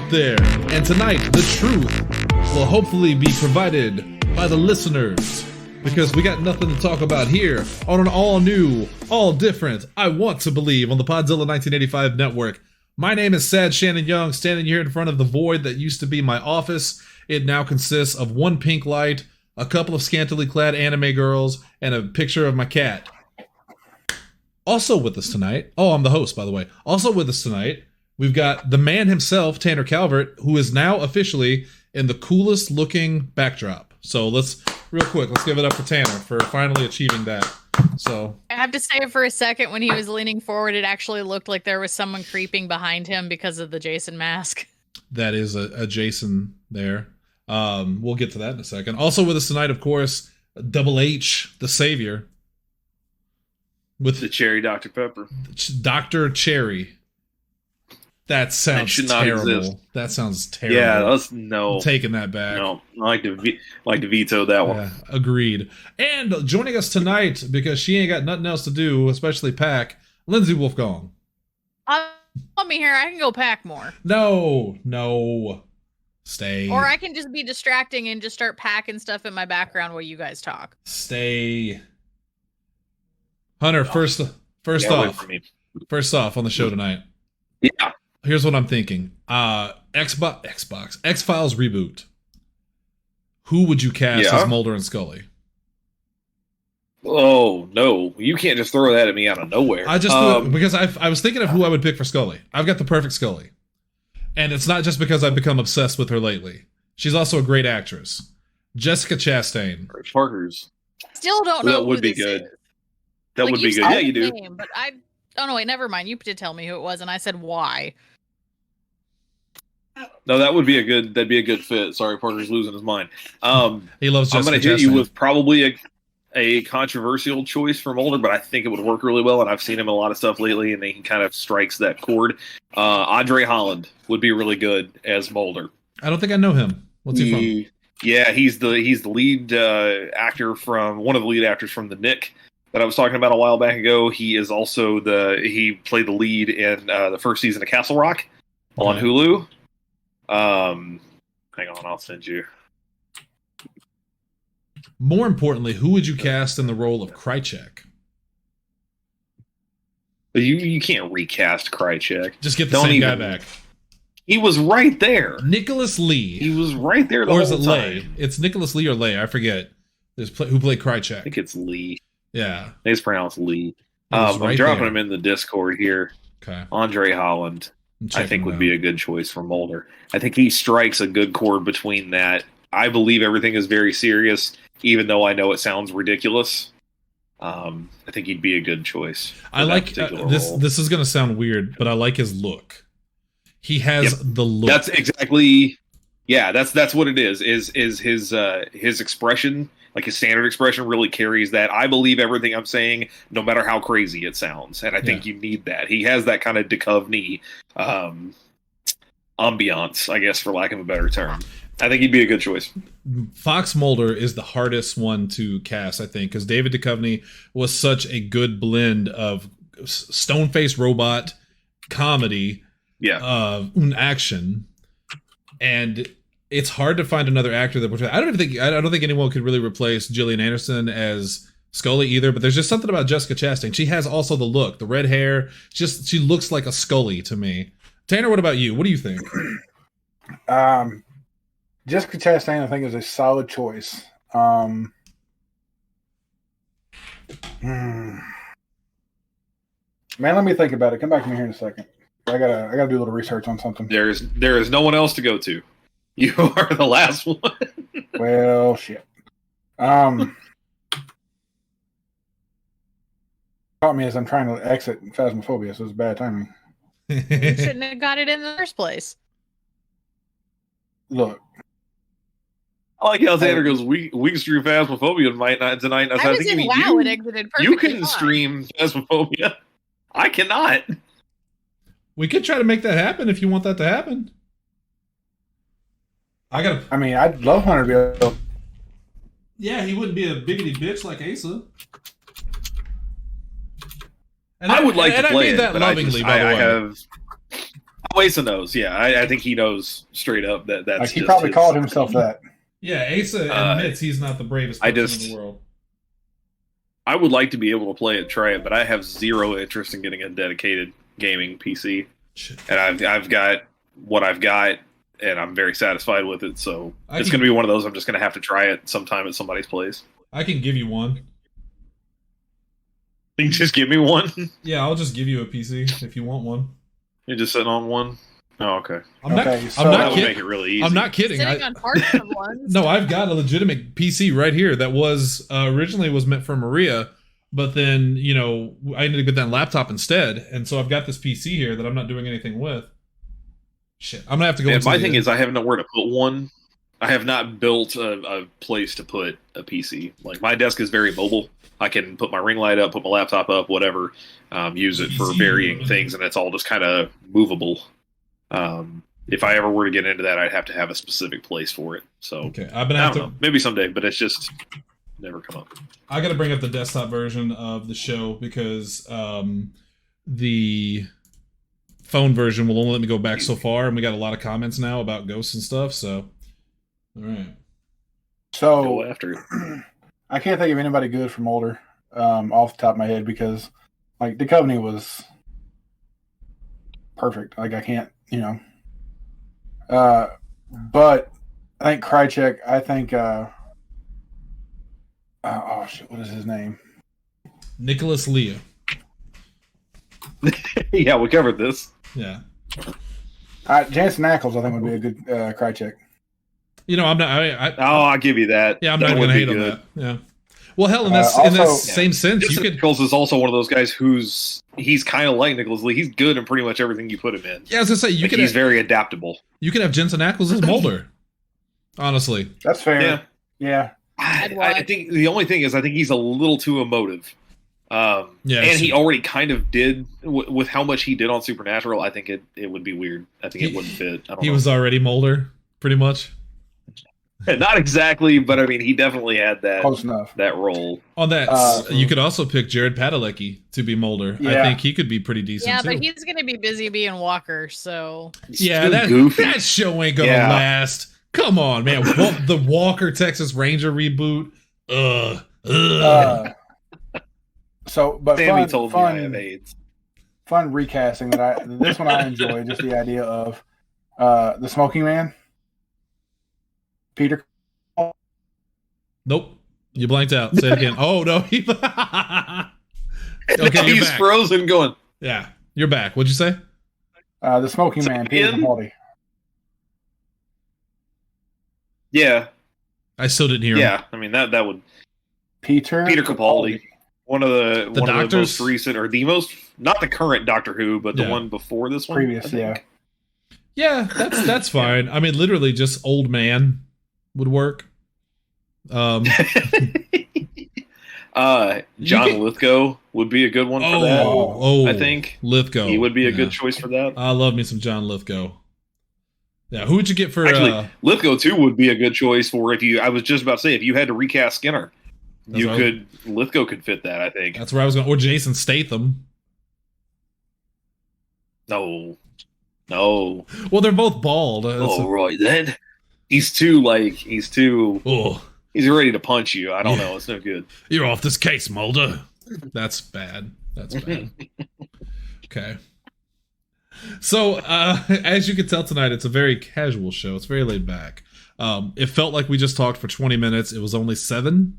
out there. And tonight, the truth will hopefully be provided by the listeners, because we got nothing to talk about here on an all-new, all-different I Want to Believe on the Podzilla 1985 network. My name is Sad Shannon Young, standing here in front of the void that used to be my office. It now consists of one pink light, a couple of scantily clad anime girls, and a picture of my cat. Also with us tonight, I'm the host, by the way. Also with us tonight, we've got the man himself, Tanner Calvert, who is now officially in the coolest looking backdrop. So let's give it up for Tanner for finally achieving that. So I have to say, for a second, when he was leaning forward, it actually looked like there was someone creeping behind him because of the Jason mask. That is a Jason there. We'll get to that in a second. Also with us tonight, of course, Double H, the Savior. With the Cherry Dr. Pepper. Dr. Cherry. That sounds terrible. Exist. That sounds terrible. Yeah, I'm taking that back. No, I like to veto that one. Yeah, agreed. And joining us tonight, because she ain't got nothing else to do, especially pack, Lindsay Wolfgong. Let me hear. I can go pack more. No. Stay. Or I can just be distracting and just start packing stuff in my background while you guys talk. Stay. Hunter, first off on the show tonight. Yeah. Here's what I'm thinking. X-Files reboot. Who would you cast as Mulder and Scully? Oh, no. You can't just throw that at me out of nowhere. I just because I was thinking of who I would pick for Scully. I've got the perfect Scully. And it's not just because I've become obsessed with her lately. She's also a great actress. Jessica Chastain. Parker's. Still don't know. That would be good. That would be good. Yeah, you do. Name, but oh no, wait, never mind. You did tell me who it was, and I said why. No, that'd be a good fit. Sorry, Parker's losing his mind. He loves Jessica Chastain. I'm going to hit you with probably a controversial choice for Mulder, but I think it would work really well, and I've seen him in a lot of stuff lately, and he kind of strikes that chord. Andre Holland would be really good as Mulder. I don't think I know him. What's he from? Yeah, he's the lead actor from one of the lead actors from The Nick that I was talking about a while back ago. He is also he played the lead in the first season of Castle Rock on Hulu. Hang on, I'll send you. More importantly, who would you cast in the role of Krychek? You can't recast Krychek. Just get the same guy back. He was right there. Nicholas Lee. He was right there the whole time. Or is it Lay? It's Nicholas Lee or Lay. I forget. Who played Krychek? I think it's Lee. Yeah. It's pronounced Lee. I'm dropping him in the Discord here. Okay. Andre Holland, I think, would be a good choice for Mulder. I think he strikes a good chord between that. I believe everything is very serious, even though I know it sounds ridiculous. I think he'd be a good choice. I like this. This is going to sound weird, but I like his look. He has the look. That's exactly. Yeah, that's what it is. Is his expression, like his standard expression, really carries that. I believe everything I'm saying, no matter how crazy it sounds, and I think you need that. He has that kind of Duchovny ambiance, I guess, for lack of a better term. I think he'd be a good choice. Fox Mulder is the hardest one to cast, I think, because David Duchovny was such a good blend of stone-faced robot comedy, action, and it's hard to find another actor that portrays. I don't think anyone could really replace Gillian Anderson as Scully either. But there's just something about Jessica Chastain. She has also the look, the red hair. She looks like a Scully to me. Tanner, what about you? What do you think? Jessica Chastain, I think, is a solid choice. Man, let me think about it. Come back to me here in a second. I gotta do a little research on something. There is no one else to go to. You are the last one. Well, shit. Caught me as I'm trying to exit Phasmophobia, so it's bad timing. You shouldn't have got it in the first place. Look. I like how Tanner goes, we can stream Phasmophobia tonight. I was in WoW and exited perfectly. You can stream Phasmophobia. I cannot. We could try to make that happen if you want that to happen. I'd love Hunter to be able. Yeah, he wouldn't be a biggity bitch like Asa. And I would like to play it, that but lovingly, by the way. Asa knows. Yeah, I think he knows straight up that's Like he just probably his- called himself that. Yeah, Asa admits he's not the bravest I person just- in the world. I would like to be able to play it, try it, but I have zero interest in getting a dedicated gaming PC, Shit. and I've got what I've got, and I'm very satisfied with it. So I it's can- going to be one of those. I'm just going to have to try it sometime at somebody's place. I can give you one. You can just give me one. Yeah, I'll just give you a PC if you want one. You're just sitting on one. Oh, okay. I'm not. Okay, so- I'm That not would kidding. make it really easy. I'm not kidding. Sitting on parts of ones. No, I've got a legitimate PC right here that was originally was meant for Maria, but then I ended up getting that laptop instead, and so I've got this PC here that I'm not doing anything with. Shit, I'm gonna have to go. And into my the- thing is, I have nowhere to put one. I have not built a place to put a PC. Like my desk is very mobile. I can put my ring light up, put my laptop up, whatever. Use it for Easy. varying things, and it's all just kind of movable. If I ever were to get into that, I'd have to have a specific place for it. So okay, I'm gonna I have don't to. know. Maybe someday, but it's just never come up. I got to bring up the desktop version of the show because the phone version will only let me go back so far, and we got a lot of comments now about ghosts and stuff. So, all right. So Go after it. I can't think of anybody good from older off the top of my head because like the Covenant was perfect. Like I can't, but I think Krychek, I think oh shit, what is his name? Nicholas Leah. Yeah, we covered this. Yeah. Jansen Ackles, I think would be a good Krychek. I'm not. I'll give you that. Yeah, I'm That not would going to be hate on good. that. Yeah. Well, hell, in that Also- same sense, you Jason could. Nichols is also one of those guys he's kind of like Nicholas Lee. He's good in pretty much everything you put him in. Yeah, I was gonna say you Like, could. he's very adaptable. You could have Jensen Ackles as Mulder. Honestly, That's fair. Yeah. Yeah. I'd I watch. think the only thing is I think he's a little too emotive. Yeah, and he already kind of did with how much he did on Supernatural. I think it would be weird. I think it wouldn't fit. I don't he know. was already Mulder, pretty much. Not exactly, but I mean, he definitely had Close enough. that role. On that, Uh, you could also pick Jared Padalecki to be Mulder. I Yeah. think he could be pretty decent. Yeah, too. but he's gonna be busy being Walker, so Yeah, Too that goofy. that show ain't gonna Yeah. last. Come on, man. The Walker Texas Ranger reboot. Ugh. But Sammy told me I have fun, AIDS. fun recasting this one I enjoy, just the idea of the Smoking Man. Peter. Nope. You blanked out. Say it again. Oh no. Okay, you're He's back. frozen going. Yeah, you're back. What'd you say? The Smoking Say Man, it Peter again? Capaldi. Yeah, I still didn't hear him. yeah. I mean that would Peter Capaldi. One of the Doctors? most recent, or the most, not the current Doctor Who, but the Yeah. one before this one. Previous, I think. Yeah, that's fine. I mean, literally, just old man would work. John can- Lithgow would be a good one for that. I think Lithgow. he would be a Yeah. good choice for that. I love me some John Lithgow. Yeah, who would you get for? Actually, Lithgow too would be a good choice for if you. I was just about to say if you had to recast Skinner, That's you what I could. Lithgow could fit that. I think. that's where I was going. Or Jason Statham. No. Well, they're both bald. Oh right then. He's too. Oh, He's ready to punch you. I don't Yeah. know. It's no good. you're off this case, Mulder. That's bad. That's bad. Okay. So, as you can tell tonight, it's a very casual show. It's very laid back. It felt like we just talked for 20 minutes. It was only 7,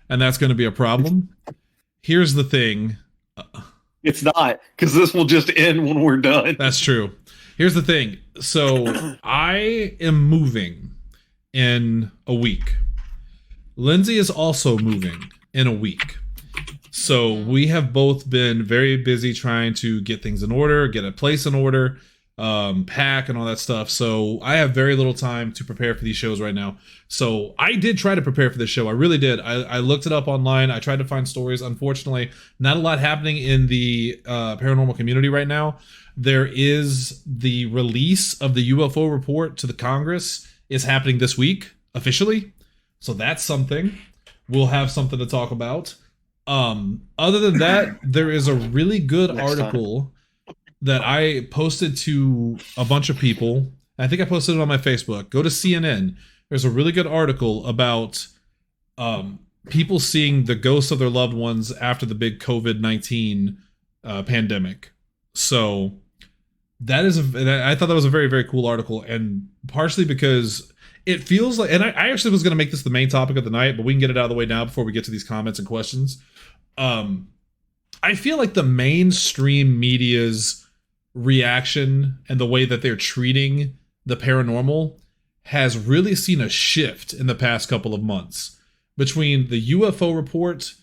and that's going to be a problem. Here's the thing. It's not because this will just end when we're done. That's true. Here's the thing. So, I am moving in a week. Lindsay is also moving in a week. So we have both been very busy trying to get things in order, get a place in order, pack and all that stuff. So I have very little time to prepare for these shows right now. So I did try to prepare for this show. I really did. I looked it up online. I tried to find stories. Unfortunately, not a lot happening in the paranormal community right now. There is the release of the UFO report to the Congress is happening this week officially. So that's something. We'll have something to talk about. Other than that, there is a really good Next article that I posted to a bunch of people. I think I posted it on my Facebook. Go to CNN. There's a really good article about people seeing the ghosts of their loved ones after the big COVID-19 pandemic. So that is, I thought that was a very, very cool article, and partially because it feels like, and I actually was going to make this the main topic of the night, but we can get it out of the way now before we get to these comments and questions. I feel like the mainstream media's reaction and the way that they're treating the paranormal has really seen a shift in the past couple of months between the UFO report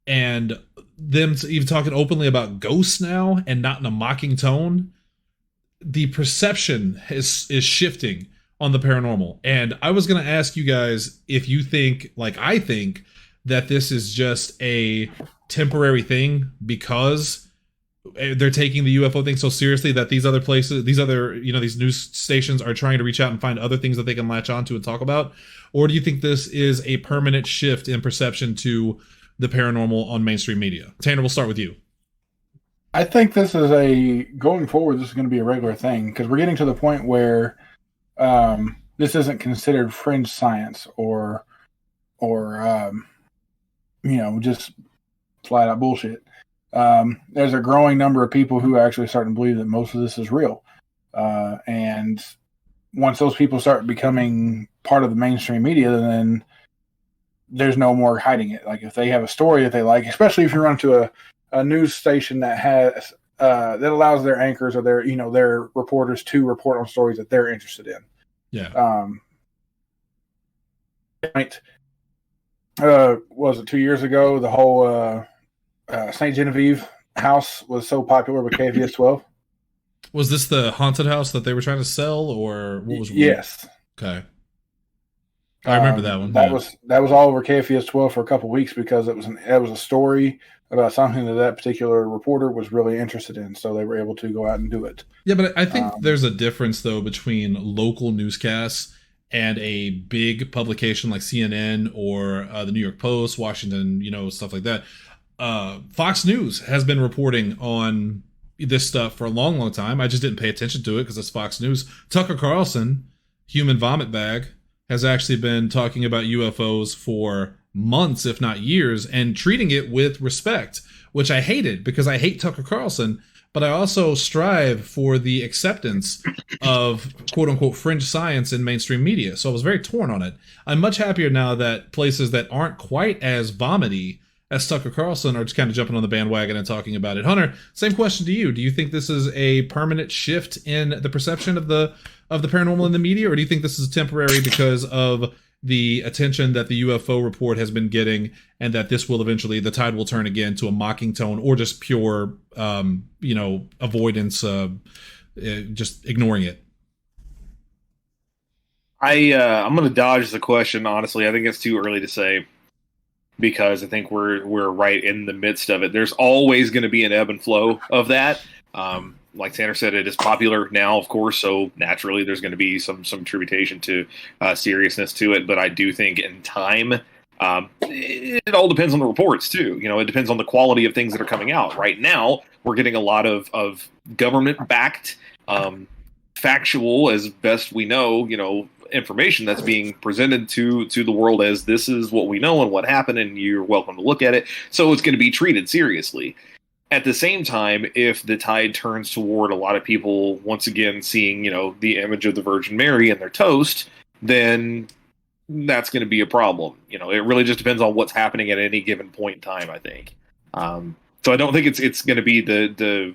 and them even talking openly about ghosts now and not in a mocking tone. The perception is shifting on the paranormal. And I was going to ask you guys if you think, like I think, that this is just a temporary thing because they're taking the UFO thing so seriously that these other places, these other, these news stations are trying to reach out and find other things that they can latch onto and talk about? Or do you think this is a permanent shift in perception to the paranormal on mainstream media? Tanner, we'll start with you. I think this is going forward, this is going to be a regular thing because we're getting to the point where this isn't considered fringe science or just flat out bullshit. There's a growing number of people who are actually starting to believe that most of this is real. And once those people start becoming part of the mainstream media, then there's no more hiding it. Like if they have a story that they like, especially if you run to a news station that has that allows their anchors or their reporters to report on stories that they're interested in. Yeah. Was it 2 years ago? The whole St. Genevieve house was so popular with KFS 12. Was this the haunted house that they were trying to sell, or what was? Yes. Okay. I remember that one. That was all over KFS 12 for a couple of weeks because it was a story about something that particular reporter was really interested in, so they were able to go out and do it. Yeah, but I think there's a difference though between local newscasts and a big publication like CNN or the New York Post, Washington, stuff like that. Fox News has been reporting on this stuff for a long, long time. I just didn't pay attention to it because it's Fox News. Tucker Carlson, human vomit bag, has actually been talking about UFOs for months, if not years, and treating it with respect, which I hated because I hate Tucker Carlson, but I also strive for the acceptance of quote unquote fringe science in mainstream media. So I was very torn on it. I'm much happier now that places that aren't quite as vomity as Tucker Carlson are just kind of jumping on the bandwagon and talking about it. Hunter, same question to you. Do you think this is a permanent shift in the perception of the paranormal in the media, or do you think this is temporary because of the attention that the UFO report has been getting, and that this will eventually, the tide will turn again to a mocking tone, or just pure, avoidance, just ignoring it? I'm going to dodge the question. Honestly, I think it's too early to say because I think we're right in the midst of it. There's always going to be an ebb and flow of that. Like Tanner said, it is popular now, of course, so naturally there's going to be some attribution to seriousness to it. But I do think in time, it all depends on the reports too. It depends on the quality of things that are coming out. Right now, we're getting a lot of government-backed, factual, as best we know, information that's being presented to the world as this is what we know and what happened, and you're welcome to look at it. So it's going to be treated seriously. At the same time, if the tide turns toward a lot of people once again seeing, the image of the Virgin Mary in their toast, then that's going to be a problem. It really just depends on what's happening at any given point in time, I think. So I don't think it's going to be the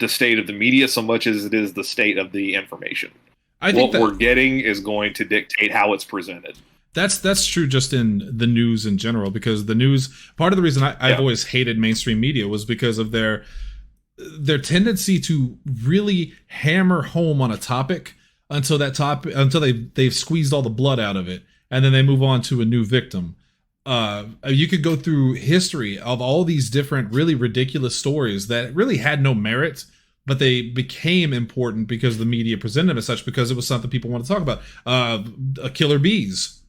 state of the media so much as it is the state of the information. I think what we're getting is going to dictate how it's presented. That's true just in the news in general, because the news, part of the reason I've always hated mainstream media was because of their tendency to really hammer home on a topic until they've squeezed all the blood out of it, and then they move on to a new victim. You could go through history of all these different really ridiculous stories that really had no merit, but they became important because the media presented them as such, because it was something people wanted to talk about. Killer bees.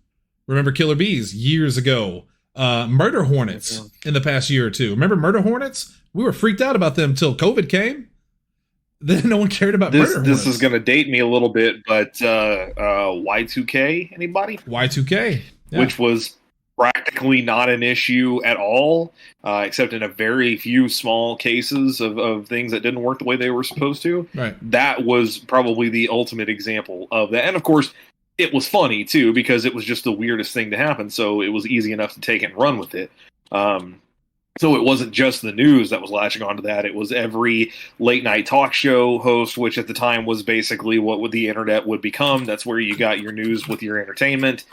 Remember killer bees years ago? Murder hornets in the past year or two. Remember murder hornets? We were freaked out about them until COVID came. Then no one cared about This murder this hornets. is going to date me a little bit, but Y2K, anybody? Y2K, yeah. Which was practically not an issue at all, except in a very few small cases of things that didn't work the way they were supposed to. Right. That was probably the ultimate example of that. And of course, it was funny too, because it was just the weirdest thing to happen. So it was easy enough to take it and run with it. So it wasn't just the news that was latching onto that. It was every late night talk show host, which at the time was basically what the internet would become. That's where you got your news with your entertainment.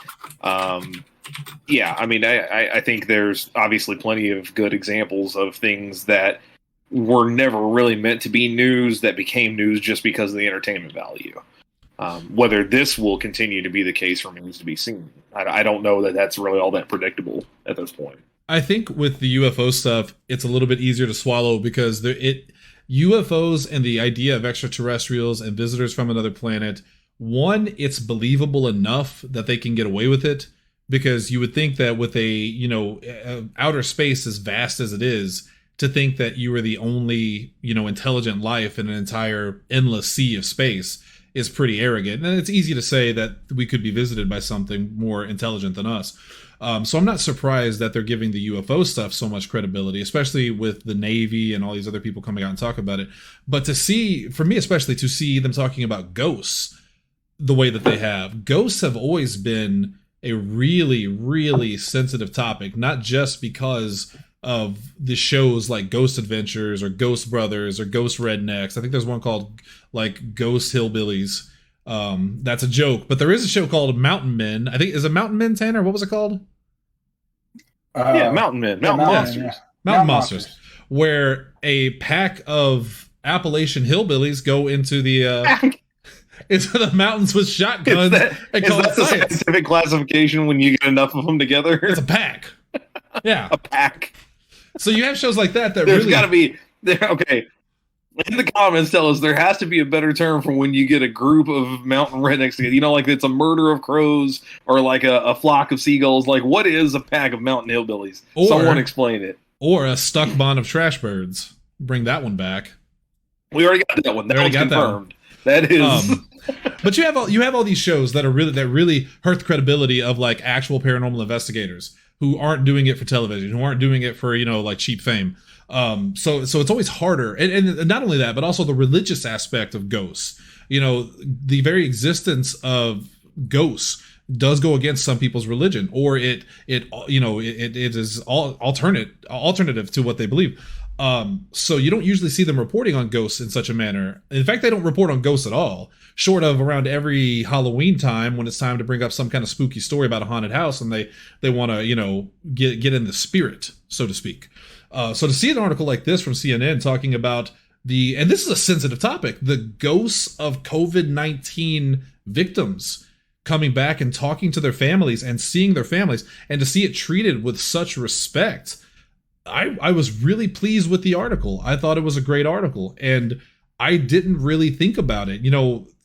Yeah, I mean, I think there's obviously plenty of good examples of things that were never really meant to be news that became news just because of the entertainment value. Whether this will continue to be the case remains to be seen. I don't know that that's really all that predictable at this point. I think with the UFO stuff, it's a little bit easier to swallow because UFOs and the idea of extraterrestrials and visitors from another planet, one, it's believable enough that they can get away with it, because you would think that with outer space as vast as it is, to think that you are the only, intelligent life in an entire endless sea of space is pretty arrogant. And it's easy to say that we could be visited by something more intelligent than us. So I'm not surprised that they're giving the UFO stuff so much credibility, especially with the Navy and all these other people coming out and talk about it. But for me especially, to see them talking about ghosts the way that they have. Ghosts have always been a really, really sensitive topic, not just because of the shows like Ghost Adventures or Ghost Brothers or Ghost Rednecks. I think there's one called like Ghost Hillbillies. That's a joke, but there is a show called Mountain Men. I think, is it Mountain Men, Tanner? What was it called? Mountain Men, Mountain Monsters. Yeah. Mountain Monsters, where a pack of Appalachian hillbillies go into the mountains with shotguns. Is that the scientific classification when you get enough of them together? It's a pack. Yeah, a pack. So you have shows like that There's really got to be there. Okay, in the comments, tell us there has to be a better term for when you get a group of mountain rednecks together. Like it's a murder of crows or like a flock of seagulls. Like what is a pack of mountain hillbillies? Someone explain it. Or a stuck bond of trash birds. Bring that one back. We already got that one. That one's confirmed. That is. But you have all these shows that really hurt the credibility of like actual paranormal investigators who aren't doing it for television, who aren't doing it for like cheap fame. So it's always harder, and not only that, but also the religious aspect of ghosts. The very existence of ghosts does go against some people's religion, or it is alternative to what they believe. So you don't usually see them reporting on ghosts in such a manner. In fact, they don't report on ghosts at all, short of around every Halloween time when it's time to bring up some kind of spooky story about a haunted house and they want to, get in the spirit, so to speak. So to see an article like this from CNN talking about and this is a sensitive topic, the ghosts of COVID-19 victims coming back and talking to their families and seeing their families, and to see it treated with such respect, I was really pleased with the article. I thought it was a great article, and I didn't really think about it.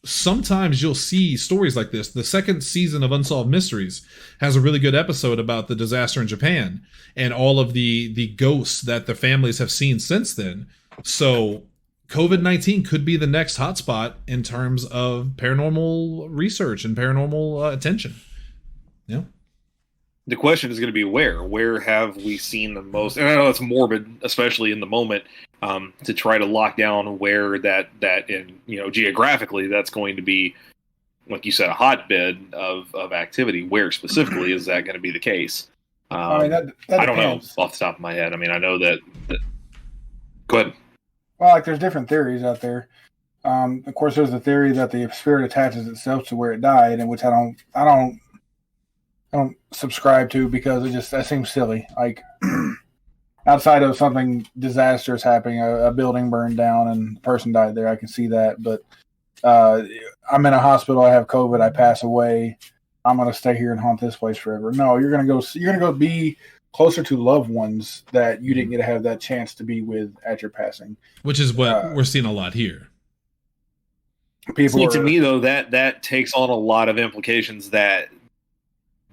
Sometimes you'll see stories like this. The second season of Unsolved Mysteries has a really good episode about the disaster in Japan and all of the ghosts that the families have seen since then. So COVID-19 could be the next hotspot in terms of paranormal research and paranormal attention. Yeah. The question is going to be where have we seen the most? And I know it's morbid, especially in the moment, to try to lock down where that in geographically that's going to be, like you said, a hotbed of activity. Where specifically is that going to be the case? I don't know off the top of my head. I mean, I know that. Go ahead. Well, like there's different theories out there. Of course, there's the theory that the spirit attaches itself to where it died, and which I don't subscribe to, because that seems silly. Like outside of something disastrous happening, a building burned down and a person died there, I can see that. But I'm in a hospital, I have COVID, I pass away, I'm going to stay here and haunt this place forever. No, you're going to go be closer to loved ones that you didn't get to have that chance to be with at your passing. Which is what we're seeing a lot here. To me, though, that takes on a lot of implications that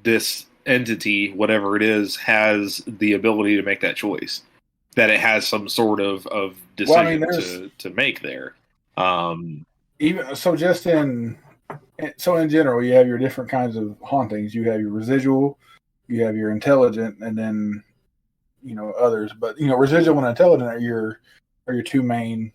this entity, whatever it is, has the ability to make that choice. That it has some sort of decision to make there. Even so, in general, you have your different kinds of hauntings. You have your residual, you have your intelligent, and then others. But residual and intelligent are your two main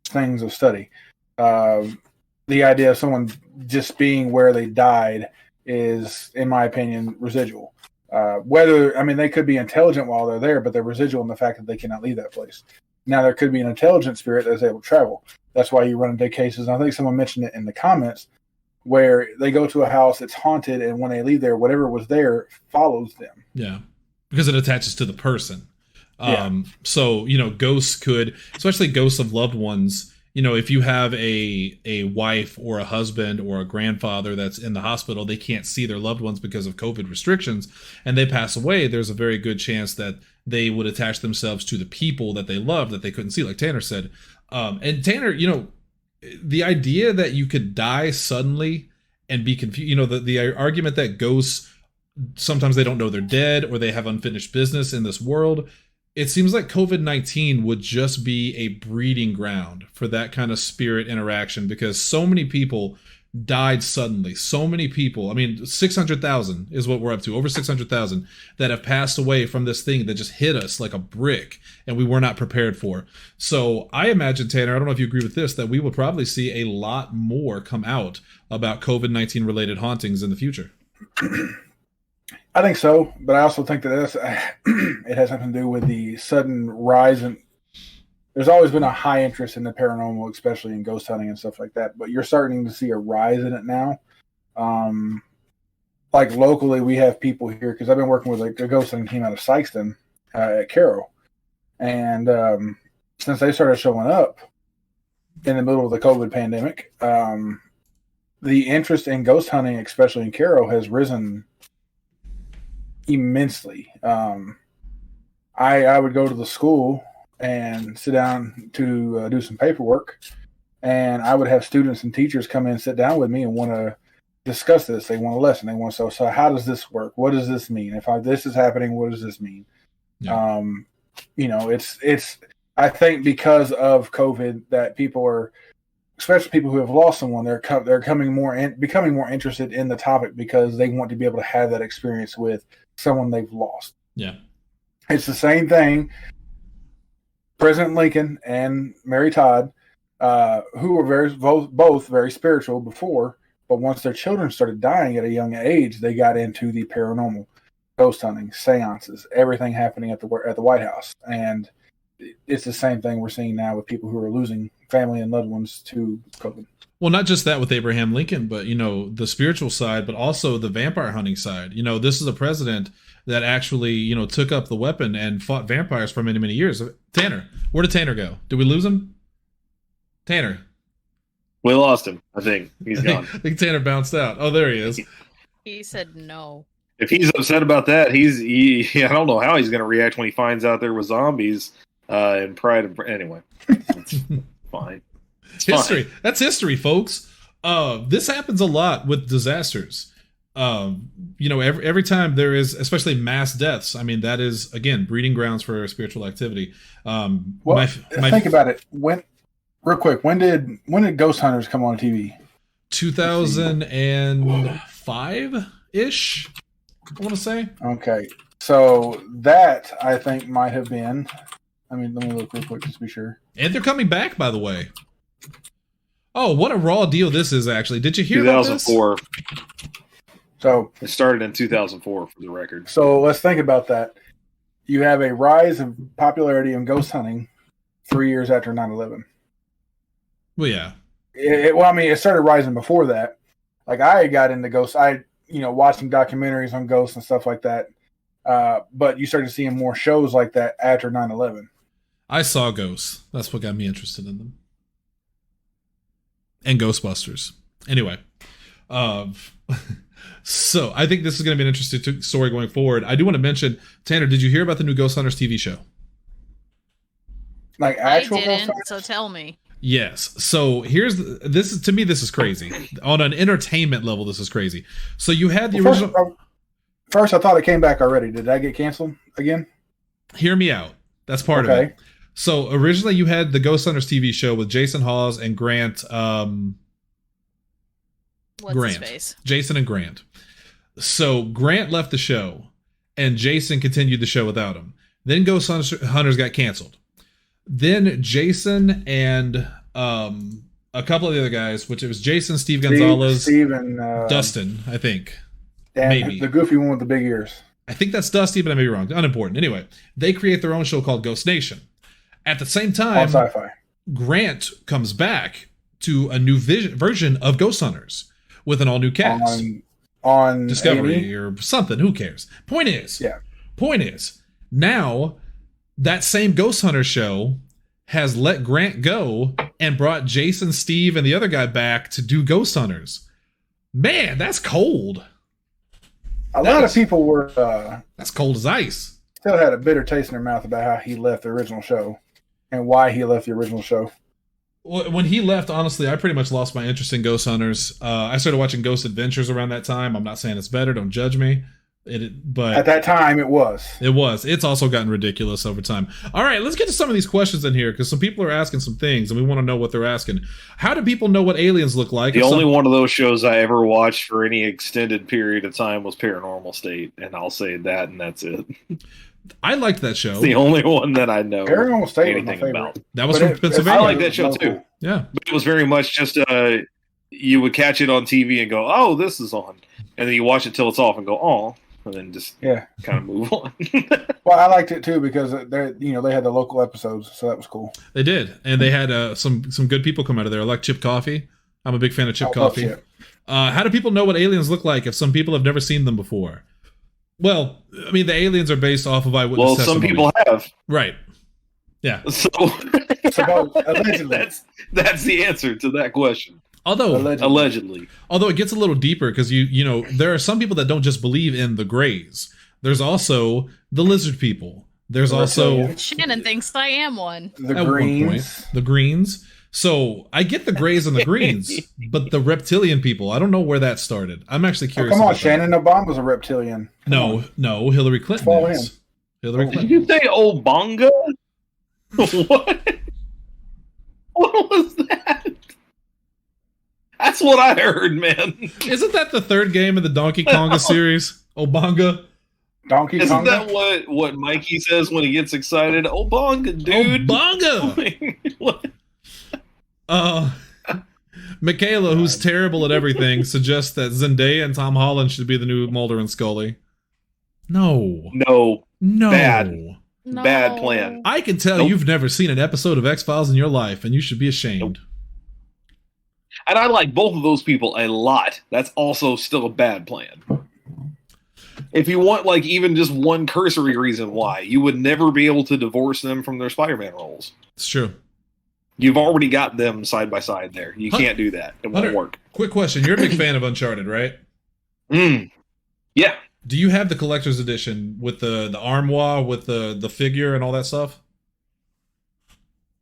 things of study. The idea of someone just being where they died is, in my opinion, residual. They could be intelligent while they're there, but they're residual in the fact that they cannot leave that place. Now, there could be an intelligent spirit that's able to travel. That's why you run into cases, and I think someone mentioned it in the comments, where they go to a house that's haunted, and when they leave there, whatever was there follows them. Yeah, because it attaches to the person. Yeah. So, ghosts could, especially ghosts of loved ones, if you have a wife or a husband or a grandfather that's in the hospital, they can't see their loved ones because of COVID restrictions, and they pass away, there's a very good chance that they would attach themselves to the people that they love that they couldn't see, like Tanner said. And Tanner, the idea that you could die suddenly and be confused, the argument that ghosts, sometimes they don't know they're dead or they have unfinished business in this world. It seems like COVID-19 would just be a breeding ground for that kind of spirit interaction, because so many people died suddenly. So many people, 600,000 is what we're up to, over 600,000 that have passed away from this thing that just hit us like a brick and we were not prepared for. So I imagine, Tanner, I don't know if you agree with this, that we will probably see a lot more come out about COVID-19 related hauntings in the future. I think so, but I also think that it has something to do with the sudden rise in. There's always been a high interest in the paranormal, especially in ghost hunting and stuff like that. But you're starting to see a rise in it now. Like locally, we have people here, because I've been working with a ghost hunting team out of Sykeston at Carroll, and since they started showing up in the middle of the COVID pandemic, the interest in ghost hunting, especially in Carroll, has risen immensely. I would go to the school and sit down to do some paperwork, and I would have students and teachers come in and sit down with me and want to discuss this. They want a lesson. They want so how does this work? What does this mean? If this is happening, what does this mean? Yeah. It's I think because of COVID that people are, especially people who have lost someone, they're becoming more interested in the topic because they want to be able to have that experience with someone they've lost. Yeah. It's the same thing. President Lincoln and Mary Todd, who were both very spiritual before, but once their children started dying at a young age, they got into the paranormal, ghost hunting, seances, everything happening at the White House. And it's the same thing we're seeing now with people who are losing family and loved ones to COVID. Well, not just that with Abraham Lincoln, but, the spiritual side, but also the vampire hunting side. This is a president that actually, took up the weapon and fought vampires for many, many years. Tanner, where did Tanner go? Did we lose him? Tanner. We lost him, I think. He's gone. I think Tanner bounced out. Oh, there he is. He said no. If he's upset about that, I don't know how he's going to react when he finds out there were zombies and Pride. Anyway, it's fine. History. Fine. That's history, folks. This happens a lot with disasters. Every time there is, especially mass deaths, that is, again, breeding grounds for spiritual activity. Think about it. Real quick, when did Ghost Hunters come on TV? 2005-ish, I want to say. Okay. So that, I think, might have been... let me look real quick just to be sure. And they're coming back, by the way. Oh, what a raw deal this is, actually. Did you hear about this? 2004. So it started in 2004, for the record. So let's think about that. You have a rise of popularity in ghost hunting 3 years after 9/11. Well, yeah. It started rising before that. Like, I got into ghosts. I, watched some documentaries on ghosts and stuff like that. But you started seeing more shows like that after 9/11. I saw ghosts. That's what got me interested in them. And Ghostbusters. Anyway. So I think this is going to be an interesting story going forward. I do want to mention, Tanner, did you hear about the new Ghost Hunters TV show? Like actual I didn't, Ghost so tell me. Yes. So this is crazy. On an entertainment level, this is crazy. So you had the original. First, I thought it came back already. Did that get canceled again? Hear me out. That's part of it. So originally you had the Ghost Hunters TV show with Jason Hawes and Grant. What's Grant. his face? Jason and Grant. So Grant left the show, and Jason continued the show without him. Then Ghost Hunters got canceled. Then Jason and a couple of the other guys, which it was Jason, Steve Gonzalez, Steve and Dustin, I think. Maybe the goofy one with the big ears. I think that's Dusty, but I may be wrong. Unimportant. Anyway, they create their own show called Ghost Nation. At the same time, on Sci-Fi. Grant comes back to a new version of Ghost Hunters with an all-new cast. On Discovery A&E? or something. Who cares? Point is, now that same Ghost Hunter show has let Grant go and brought Jason, Steve, and the other guy back to do Ghost Hunters. Man, that's cold. A lot of people were that's cold as ice. Still had a bitter taste in their mouth about how he left the original show and why he left the original show. When he left, honestly, I pretty much lost my interest in Ghost Hunters. I started watching Ghost Adventures around that time. I'm not saying it's better. Don't judge me. But at that time, it was. It was. It's also gotten ridiculous over time. All right, let's get to some of these questions in here because some people are asking some things, and we want to know what they're asking. How do people know what aliens look like? The only one of those shows I ever watched for any extended period of time was Paranormal State, and I'll say that, and that's it. I liked that show. It's the only one that I know Paranormal State anything was my about. That was from Pennsylvania. I like that show too. Yeah, but it was very much just you would catch it on TV and go, "Oh, this is on," and then you watch it till it's off and go, "Oh," and then just kind of move on. Well, I liked it too because they had the local episodes, so that was cool. They did, and they had some good people come out of there. I like Chip Coffee. I'm a big fan of Chip Coffee. How do people know what aliens look like if some people have never seen them before? Well, I mean, the aliens are based off of eyewitness testimony. Some people have. Right. Yeah. So allegedly. That's the answer to that question. Although allegedly. Although it gets a little deeper because you know, there are some people that don't just believe in the Greys. There's also the lizard people. There's also Shannon thinks I am one. The Greens. The Greens. So I get the Greys and the Greens, but the reptilian people, I don't know where that started. I'm actually curious. Come on, Shannon. Obama's a reptilian. No, Hillary Clinton Follow is. him. Hillary Clinton. Did you say Obanga? What? What was that? That's what I heard, man. Isn't that the third game in the Donkey Konga series? Obanga? Donkey Isn't Konga? that what Mikey says when he gets excited? Obanga, dude. Obanga! What? Michaela, who's terrible at everything, suggests that Zendaya and Tom Holland should be the new Mulder and Scully. No. Bad. No. Bad plan. I can tell you've never seen an episode of X-Files in your life, and you should be ashamed. And I like both of those people a lot. That's also still a bad plan. If you want, like, even just one cursory reason why, you would never be able to divorce them from their Spider-Man roles. It's true. You've already got them side by side there. You can't do that. It won't work. Quick question. You're a big fan of Uncharted, right? Yeah. Do you have the collector's edition with the armoire, with the figure and all that stuff?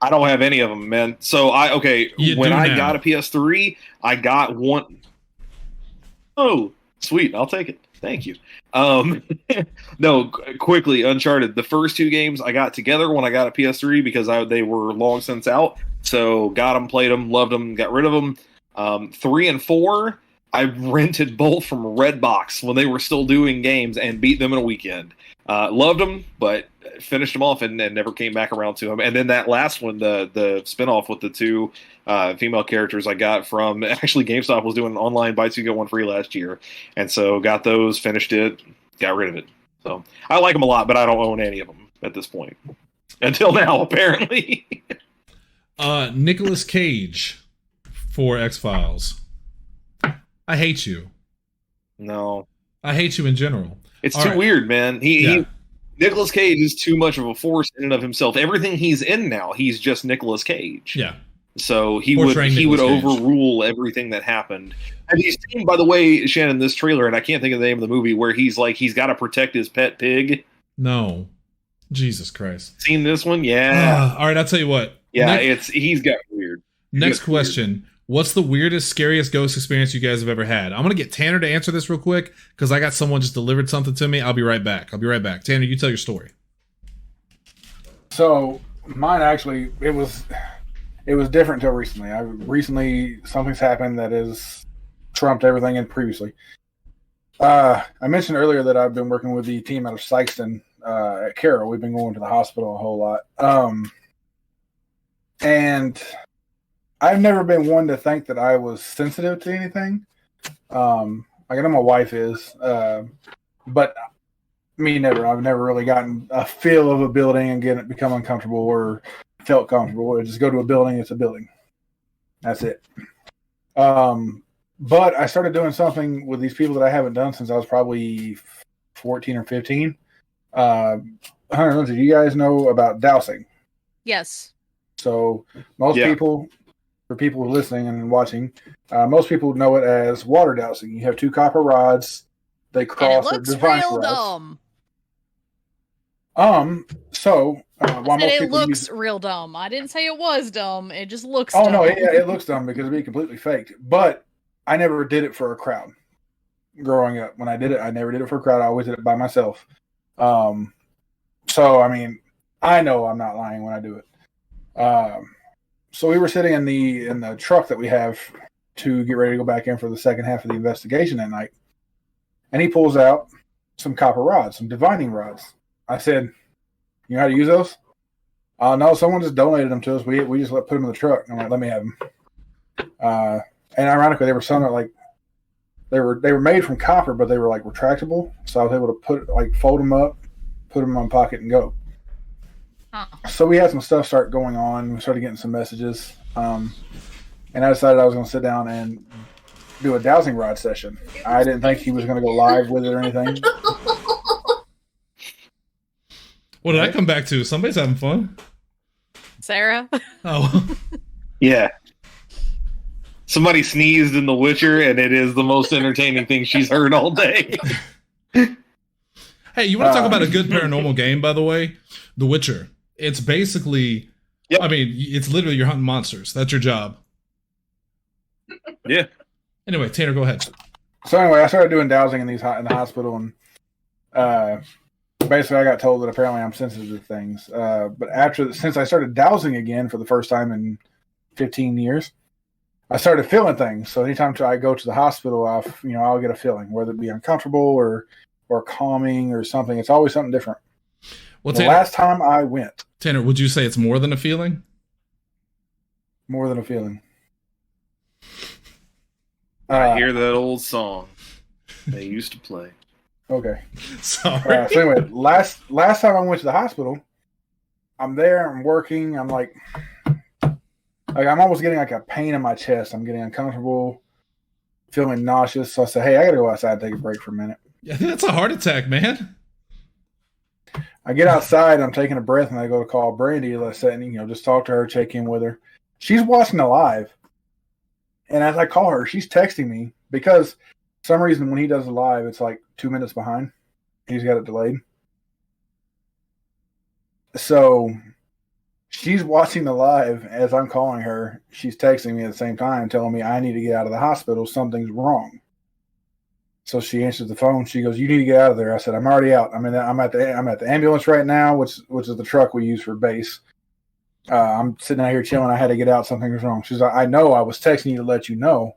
I don't have any of them, man. So when I got a PS3, I got one. Oh, sweet. I'll take it. Thank you. No, quickly, Uncharted. The first two games I got together when I got a PS3 because they were long since out. So got them, played them, loved them, got rid of them. 3 and 4, I rented both from Redbox when they were still doing games and beat them in a weekend. Loved them, but finished them off and never came back around to them. And then that last one, the spinoff with the two female characters I got from, actually GameStop was doing an online buy two get one free last year. And so got those, finished it, got rid of it. So I like them a lot, but I don't own any of them at this point. Until now, apparently. Nicolas Cage for X-Files. I hate you. No. I hate you in general. It's too weird, man. Nicolas Cage is too much of a force in and of himself. Everything he's in now, he's just Nicolas Cage. Yeah. So he would overrule everything that happened. Have you seen, by the way, Shannon, this trailer, and I can't think of the name of the movie, where he's got to protect his pet pig? No. Jesus Christ. Seen this one? Yeah. All right, I'll tell you what. Yeah, he's got weird. Next question. What's the weirdest, scariest ghost experience you guys have ever had? I'm going to get Tanner to answer this real quick because I got someone just delivered something to me. I'll be right back. Tanner, you tell your story. So Mine actually, it was different until recently. Something's happened that has trumped everything in previously. I mentioned earlier that I've been working with the team out of Sykeston at Carroll. We've been going to the hospital a whole lot. And I've never been one to think that I was sensitive to anything. I know my wife is, but me never. I've never really gotten a feel of a building and become uncomfortable or felt comfortable. I just go to a building, it's a building. That's it. But I started doing something with these people that I haven't done since I was probably 14 or 15. Hunter, do you guys know about dowsing? Yes. So most people, for people listening and watching, most people know it as water dowsing. You have two copper rods. They cross. And it looks real dumb. While most it looks real dumb. I didn't say it was dumb. It just looks dumb. Oh, no, it looks dumb because it'd be completely faked. But I never did it for a crowd. Growing up, when I did it, I never did it for a crowd. I always did it by myself. So, I mean, I know I'm not lying when I do it. So we were sitting in the truck that we have to get ready to go back in for the second half of the investigation that night. And he pulls out some copper rods, some divining rods. I said, "You know how to use those?" No, someone just donated them to us. We just put them in the truck. I'm like, "Let me have them." And ironically, they were somewhat like they were made from copper, but they were like retractable. So I was able to fold them up, put them in my pocket, and go. So we had some stuff start going on. We started getting some messages, and I decided I was going to sit down and do a dowsing rod session. I didn't think he was going to go live with it or anything. What did I come back to? Somebody's having fun. Sarah? Oh. Yeah. Somebody sneezed in The Witcher, and it is the most entertaining thing she's heard all day. Hey, you want to talk about a good paranormal game, by the way? The Witcher. It's basically, I mean, it's literally you're hunting monsters. That's your job. Yeah. Anyway, Tanner, go ahead. So anyway, I started doing dowsing in the hospital, and basically I got told that apparently I'm sensitive to things. But since I started dowsing again for the first time in 15 years, I started feeling things. So anytime I go to the hospital, I'll get a feeling, whether it be uncomfortable or calming or something. It's always something different. Well, the last time I went, Tanner, would you say it's more than a feeling? More than a feeling. I hear that old song they used to play. Okay. Sorry. So anyway, last time I went to the hospital, I'm there, I'm working, I'm like I'm almost getting like a pain in my chest. I'm getting uncomfortable, feeling nauseous. So I said, "Hey, I gotta go outside and take a break for a minute." Yeah, I think that's a heart attack, man. I get outside, I'm taking a breath, and I go to call Brandy. Let's say, just talk to her, check in with her. She's watching the live, and as I call her, she's texting me because for some reason when he does the live, it's like 2 minutes behind. He's got it delayed. So she's watching the live as I'm calling her. She's texting me at the same time, telling me I need to get out of the hospital. Something's wrong. So she answers the phone. She goes, "You need to get out of there." I said, "I'm already out. I'm at the ambulance right now, which is the truck we use for base. I'm sitting out here chilling. I had to get out. Something's wrong." She's like, "I know. I was texting you to let you know."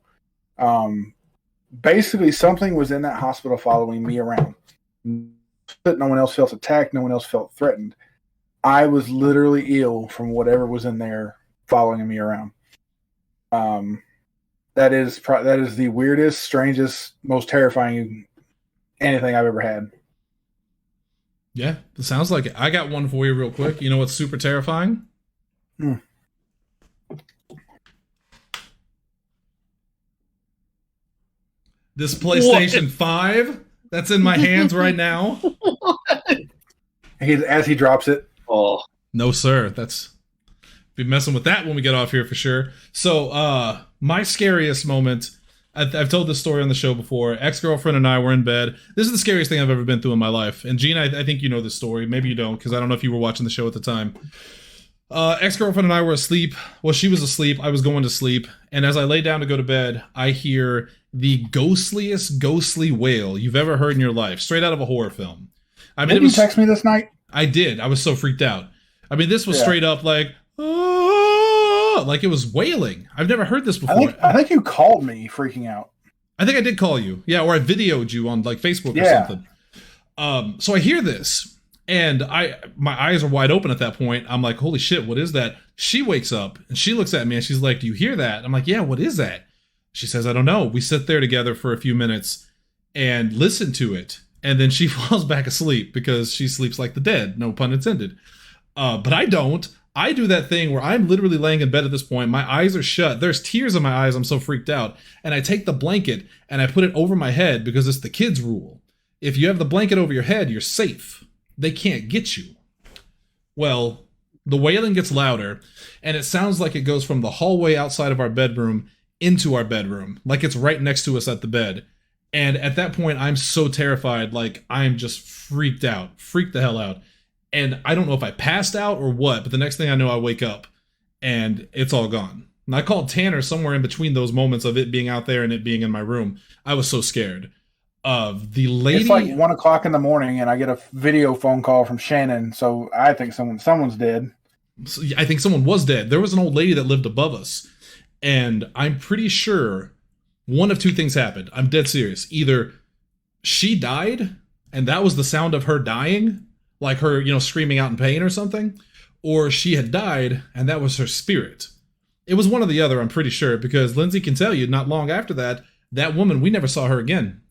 Basically, something was in that hospital following me around. No one else felt attacked. No one else felt threatened. I was literally ill from whatever was in there following me around. That is the weirdest, strangest, most terrifying anything I've ever had. Yeah, it sounds like it. I got one for you real quick. You know what's super terrifying? This PlayStation 5 that's in my hands right now. As he drops it. Oh. No, sir. Be messing with that when we get off here for sure. So, my scariest moment, I've told this story on the show before. Ex-girlfriend and I were in bed. This is the scariest thing I've ever been through in my life. And Gene, I think you know this story. Maybe you don't, because I don't know if you were watching the show at the time. Ex-girlfriend and I were asleep. Well, she was asleep. I was going to sleep. And as I lay down to go to bed, I hear the ghostliest ghostly wail you've ever heard in your life, straight out of a horror film. I mean, Did you text me this night? I did. I was so freaked out. I mean, this was Yeah. straight up like, "Ah," like it was wailing. I've never heard this before. I think you called me freaking out. I think I did call you. Yeah, or I videoed you on like Facebook or Yeah. something. So I hear this and my eyes are wide open at that point. I'm like, holy shit, what is that? She wakes up and she looks at me and she's like, do you hear that? I'm like, yeah, what is that? She says, I don't know. We sit there together for a few minutes and listen to it. And then she falls back asleep because she sleeps like the dead, no pun intended. But I don't. I do that thing where I'm literally laying in bed at this point. My eyes are shut. There's tears in my eyes. I'm so freaked out. And I take the blanket and I put it over my head because it's the kids' rule. If you have the blanket over your head, you're safe. They can't get you. Well, the wailing gets louder and it sounds like it goes from the hallway outside of our bedroom into our bedroom, like it's right next to us at the bed. And at that point, I'm so terrified, like I'm just freaked the hell out. And I don't know if I passed out or what, but the next thing I know, I wake up and it's all gone. And I called Tanner somewhere in between those moments of it being out there and it being in my room. I was so scared. The lady. It's like 1:00 in the morning, and I get a video phone call from Shannon. So I think someone's dead. I think someone was dead. There was an old lady that lived above us, and I'm pretty sure one of two things happened. I'm dead serious. Either she died, and that was the sound of her dying, like her, screaming out in pain or something, or she had died, and that was her spirit. It was one or the other, I'm pretty sure, because Lindsay can tell you, not long after that, that woman, we never saw her again.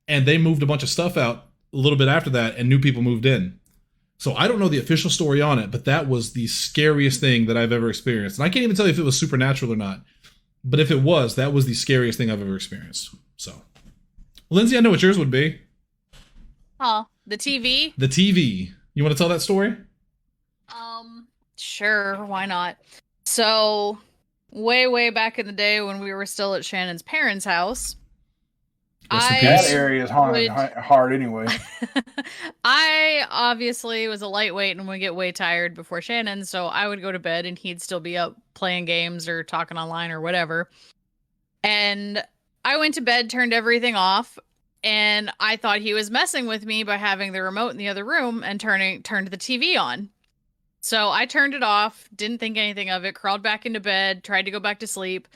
And they moved a bunch of stuff out a little bit after that, and new people moved in. So I don't know the official story on it, but that was the scariest thing that I've ever experienced. And I can't even tell you if it was supernatural or not. But if it was, that was the scariest thing I've ever experienced. So, Lindsay, I know what yours would be. Oh, the TV? The TV. You want to tell that story? Sure, why not? So, way back in the day when we were still at Shannon's parents' house, Rest in That peace. area is hard anyway. I obviously was a lightweight and would get way tired before Shannon, so I would go to bed and he'd still be up playing games or talking online or whatever. And I went to bed, turned everything off, and I thought he was messing with me by having the remote in the other room and turned the TV on. So I turned it off, didn't think anything of it, crawled back into bed, tried to go back to sleep.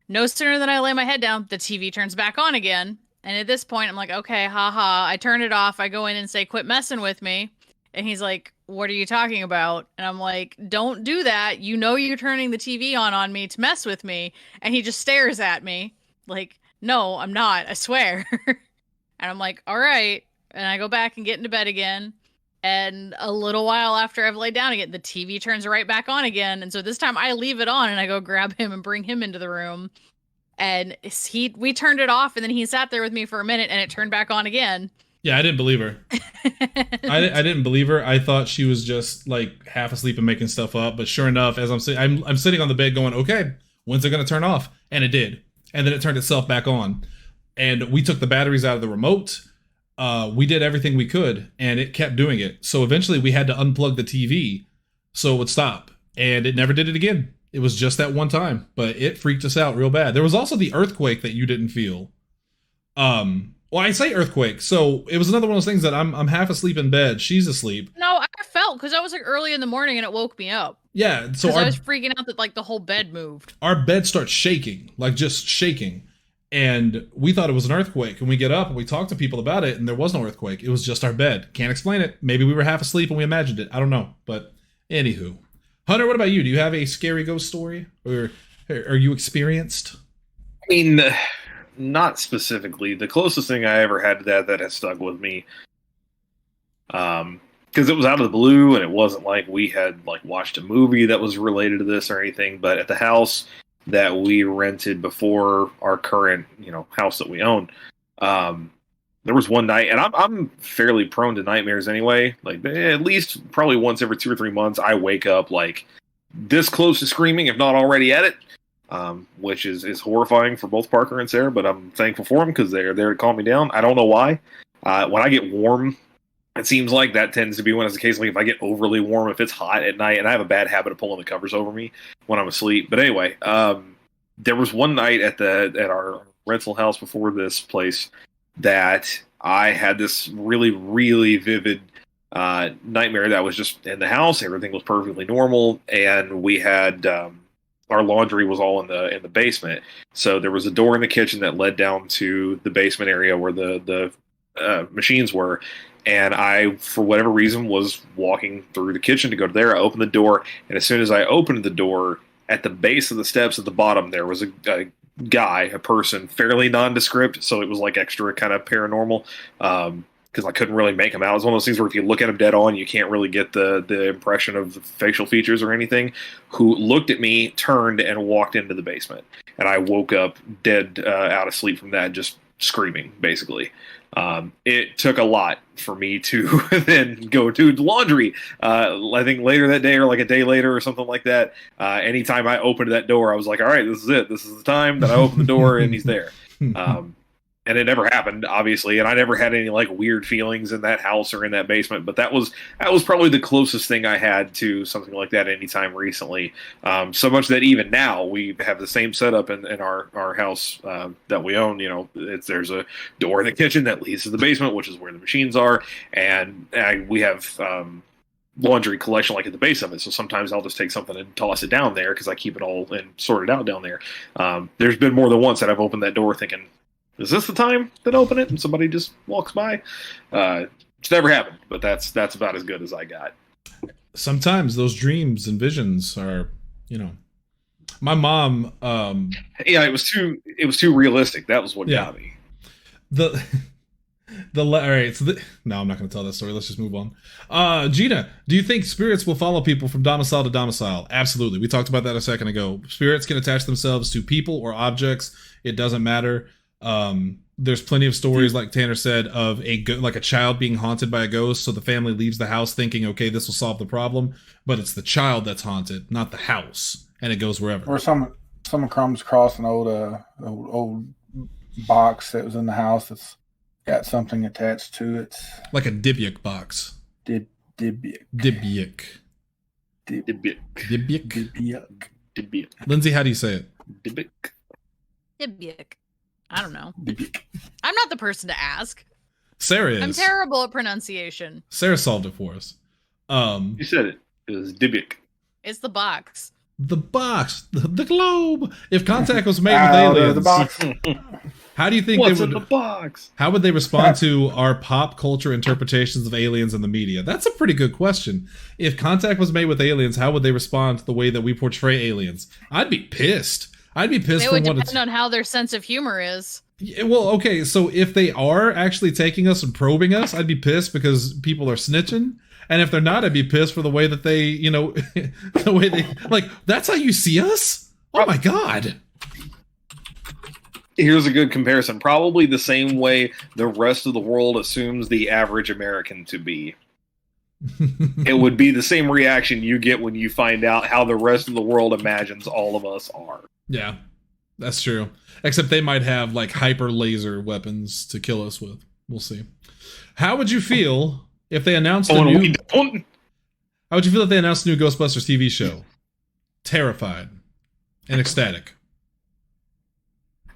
No sooner than I lay my head down, the TV turns back on again. And at this point, I'm like, okay, haha. I turn it off. I go in and say, quit messing with me. And he's like, what are you talking about? And I'm like, don't do that. You know you're turning the TV on me to mess with me. And he just stares at me like, no, I'm not. I swear. And I'm like, all right. And I go back and get into bed again. And a little while after I've laid down again, the TV turns right back on again. And so this time I leave it on and I go grab him and bring him into the room. And we turned it off, and then he sat there with me for a minute, and it turned back on again. Yeah, I didn't believe her. I didn't believe her. I thought she was just like half asleep and making stuff up. But sure enough, as I'm sitting on the bed going, okay, when's it going to turn off? And it did. And then it turned itself back on. And we took the batteries out of the remote. We did everything we could, and it kept doing it. So eventually we had to unplug the TV so it would stop. And it never did it again. It was just that one time, but it freaked us out real bad. There was also the earthquake that you didn't feel. Well, I say earthquake, so it was another one of those things that I'm half asleep in bed. She's asleep. No, I felt because I was like early in the morning and it woke me up. Yeah, so I was freaking out that like the whole bed moved. Our bed starts shaking, like just shaking, and we thought it was an earthquake. And we get up and we talk to people about it, and there was no earthquake. It was just our bed. Can't explain it. Maybe we were half asleep and we imagined it. I don't know, but anywho. Hunter, what about you? Do you have a scary ghost story, or are you experienced? I mean, not specifically. The closest thing I ever had to that has stuck with me, because it was out of the blue, and it wasn't like we had like watched a movie that was related to this or anything. But at the house that we rented before our current, house that we own, there was one night, and I'm fairly prone to nightmares anyway. Like at least probably once every 2 or 3 months, I wake up like this close to screaming, if not already at it, which is horrifying for both Parker and Sarah. But I'm thankful for them because they're there to calm me down. I don't know why. When I get warm, it seems like that tends to be when it's the case. Like if I get overly warm, if it's hot at night, and I have a bad habit of pulling the covers over me when I'm asleep. But anyway, there was one night at our rental house before this place that I had this really, really vivid nightmare that was just in the house. Everything was perfectly normal, and we had our laundry was all in the basement. So there was a door in the kitchen that led down to the basement area where the machines were. And I, for whatever reason, was walking through the kitchen to go to there. I opened the door, and as soon as I opened the door, at the base of the steps at the bottom, there was a guy, a person, fairly nondescript, so it was like extra kind of paranormal, because I couldn't really make him out. It was one of those things where if you look at him dead on, you can't really get the impression of the facial features or anything, who looked at me, turned, and walked into the basement. And I woke up dead out of sleep from that, just screaming, basically. It took a lot for me to then go do laundry. I think later that day or like a day later or something like that, anytime I opened that door, I was like, all right, this is it. This is the time that I open the door and he's there. And it never happened, obviously, and I never had any like weird feelings in that house or in that basement. But that was probably the closest thing I had to something like that anytime recently. So much that even now we have the same setup in our house that we own. You know, there's a door in the kitchen that leads to the basement, which is where the machines are, and we have laundry collection like at the base of it. So sometimes I'll just take something and toss it down there because I keep it all and sorted out down there. There's been more than once that I've opened that door thinking, is this the time that I open it? And somebody just walks by. It's never happened, but that's about as good as I got. Sometimes those dreams and visions are, you know, my mom. Yeah, it was too realistic. That was what got me. All right. So no, I'm not going to tell that story. Let's just move on. Gina, do you think spirits will follow people from domicile to domicile? Absolutely. We talked about that a second ago. Spirits can attach themselves to people or objects. It doesn't matter. There's plenty of stories, like Tanner said, of like a child being haunted by a ghost. So the family leaves the house thinking, okay, this will solve the problem, but it's the child that's haunted, not the house, and it goes wherever. Or someone comes across an old box that was in the house that's got something attached to it, like a Dybbuk box. Dybbuk. Lindsay, how do you say it? Dybbuk. I don't know. I'm not the person to ask. Sarah is. I'm terrible at pronunciation. Sarah solved it for us. You said it. It was Dybbuk. It's the box. The box. The globe. If contact was made with aliens, the box. How do you think What's they would? in the box? How would they respond to our pop culture interpretations of aliens in the media? That's a pretty good question. If contact was made with aliens, how would they respond to the way that we portray aliens? I'd be pissed. I'd be pissed. It would depend on how their sense of humor is. Yeah, well, okay, so if they are actually taking us and probing us, I'd be pissed because people are snitching. And if they're not, I'd be pissed for the way that they, you know, the way they, like, that's how you see us? Oh my God. Here's a good comparison. Probably the same way the rest of the world assumes the average American to be. It would be the same reaction you get when you find out how the rest of the world imagines all of us are. Yeah, that's true. Except they might have like hyper laser weapons to kill us with. We'll see. How would you feel if they announced a new? How would you feel if they announced a new Ghostbusters TV show? Terrified and ecstatic.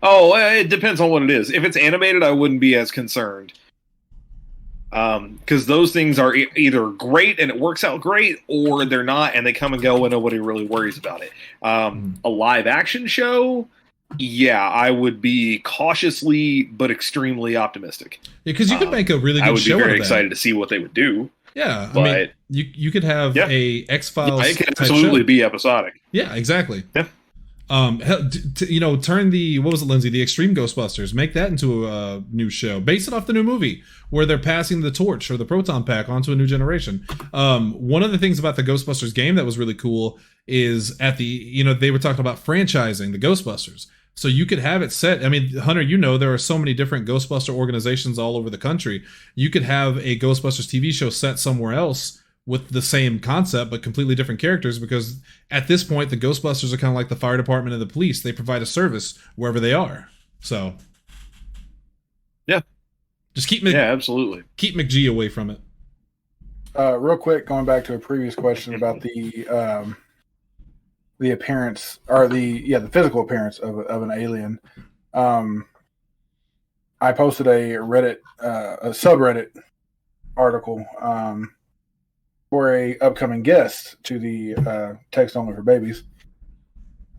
Oh, it depends on what it is. If it's animated, I wouldn't be as concerned. Because those things are either great and it works out great, or they're not and they come and go and nobody really worries about it. A live action show, yeah, I would be cautiously but extremely optimistic. Yeah, because you could make a really good show. I would be very of excited to see what they would do. Yeah, but I mean, you could have a X-Files. It could absolutely be episodic. Yeah, exactly. Yeah. You know, turn what was it, Lindsay? The Extreme Ghostbusters. Make that into a new show. Base it off the new movie where they're passing the torch or the proton pack onto a new generation. One of the things about the Ghostbusters game that was really cool is they were talking about franchising the Ghostbusters. So you could have it set. I mean, Hunter, you know, there are so many different Ghostbuster organizations all over the country. You could have a Ghostbusters TV show set somewhere else with the same concept, but completely different characters, because at this point, the Ghostbusters are kind of like the fire department and the police. They provide a service wherever they are. So, yeah. Just keep absolutely. Keep McGee away from it. Real quick, going back to a previous question about the appearance, or the physical appearance of an alien. I posted a Reddit, a subreddit article, for a upcoming guest to the text only for babies.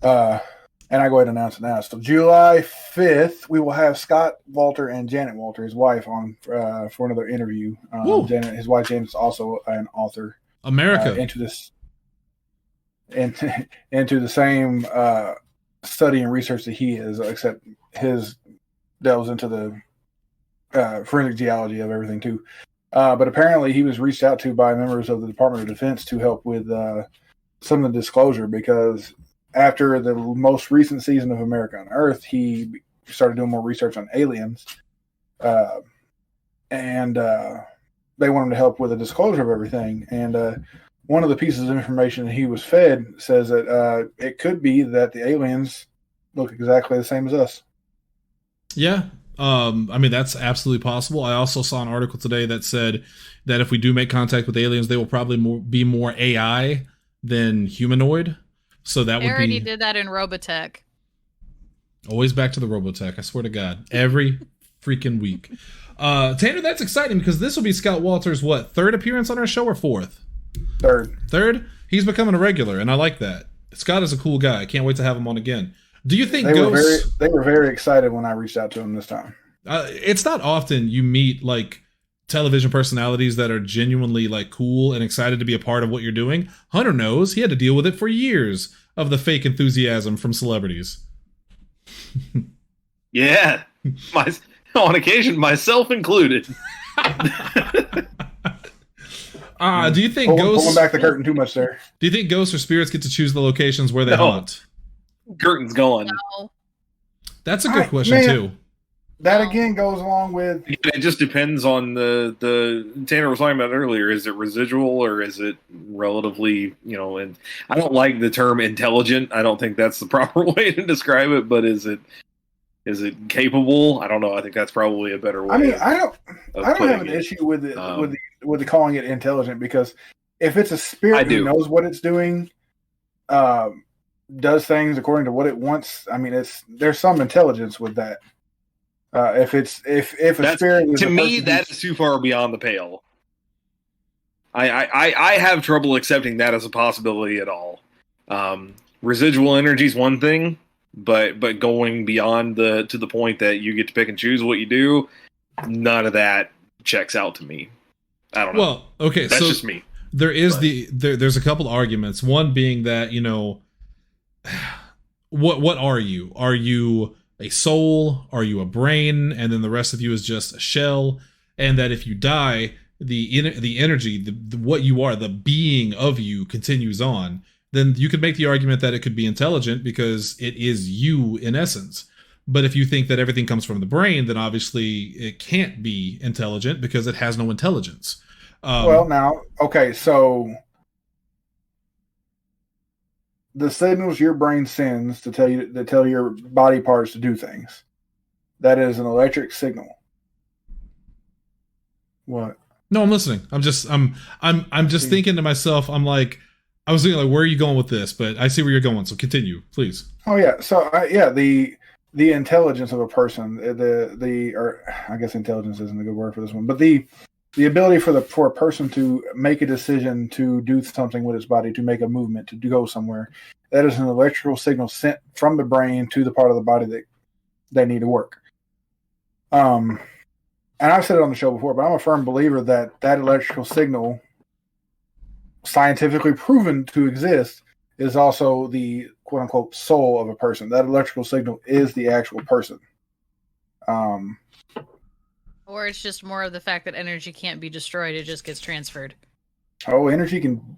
And I go ahead and announce it now. So July 5th, we will have Scott Walter and Janet Walter, his wife, on for another interview. Janet, his wife Janet, is also an author. America into the same study and research that he is, except his delves into the forensic geology of everything too. But apparently, he was reached out to by members of the Department of Defense to help with some of the disclosure, because after the most recent season of America on Earth, he started doing more research on aliens, and they wanted to help with the disclosure of everything. And one of the pieces of information that he was fed says that it could be that the aliens look exactly the same as us. Yeah. I mean, that's absolutely possible. I also saw an article today that said that if we do make contact with aliens, they will probably be more AI than humanoid. So that would be... They already did that in Robotech. Always back to the Robotech, I swear to God. Every freaking week. Tanner, that's exciting because this will be Scott Walter's, third appearance on our show or fourth? Third? He's becoming a regular, and I like that. Scott is a cool guy. I can't wait to have him on again. Do you think they were very excited when I reached out to him this time? It's not often you meet television personalities that are genuinely cool and excited to be a part of what you're doing. Hunter knows. He had to deal with it for years of the fake enthusiasm from celebrities. Yeah. On occasion, myself included. Do you think ghosts... Pulling back the curtain too much there. Do you think ghosts or spirits get to choose the locations where they haunt? Curtain's gone. No. That's a good question, too. That again goes along with... It just depends on the Tanner was talking about earlier. Is it residual or is it relatively, and I don't like the term intelligent. I don't think that's the proper way to describe it, but is it capable? I don't know. I think that's probably a better way. I mean, I don't have an issue with it, with the calling it intelligent, because if it's a spirit who knows what it's doing, does things according to what it wants, I mean, there's some intelligence with that. If a spirit is to me, that is too far beyond the pale. I have trouble accepting that as a possibility at all. Residual energy is one thing, but going beyond to the point that you get to pick and choose what you do, none of that checks out to me. I don't know. Well, okay, that's just me. There's a couple arguments. One being that what are you? Are you a soul? Are you a brain? And then the rest of you is just a shell. And that if you die, the energy, what you are, the being of you continues on. Then you could make the argument that it could be intelligent because it is you in essence. But if you think that everything comes from the brain, then obviously it can't be intelligent because it has no intelligence. So the signals your brain sends to tell your body parts to do things, that is an electric signal. What? No, I'm listening. I'm just thinking to myself. I was thinking where are you going with this? But I see where you're going. So continue, please. Oh yeah. So the intelligence of a person, or I guess intelligence isn't a good word for this one, but the ability for a person to make a decision to do something with its body, to make a movement, to go somewhere, that is an electrical signal sent from the brain to the part of the body that they need to work. And I've said it on the show before, but I'm a firm believer that electrical signal, scientifically proven to exist, is also the quote unquote soul of a person. That electrical signal is the actual person. Or it's just more of the fact that energy can't be destroyed, it just gets transferred. Oh, energy can...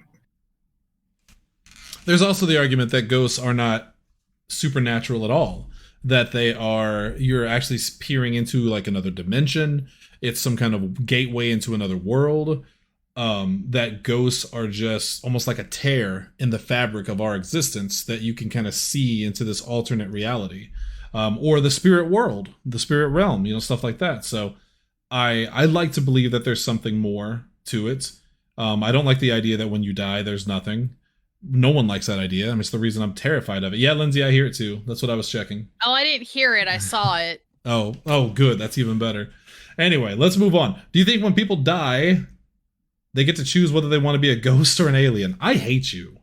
There's also the argument that ghosts are not supernatural at all. That you're actually peering into another dimension. It's some kind of gateway into another world. That ghosts are just almost like a tear in the fabric of our existence that you can kind of see into this alternate reality. Or the spirit world, the spirit realm, stuff like that. So I like to believe that there's something more to it. I don't like the idea that when you die, there's nothing. No one likes that idea. I mean, it's the reason I'm terrified of it. Yeah, Lindsay, I hear it too. That's what I was checking. Oh, I didn't hear it. I saw it. Oh, good. That's even better. Anyway, let's move on. Do you think when people die, They get to choose whether they want to be a ghost or an alien. I hate you.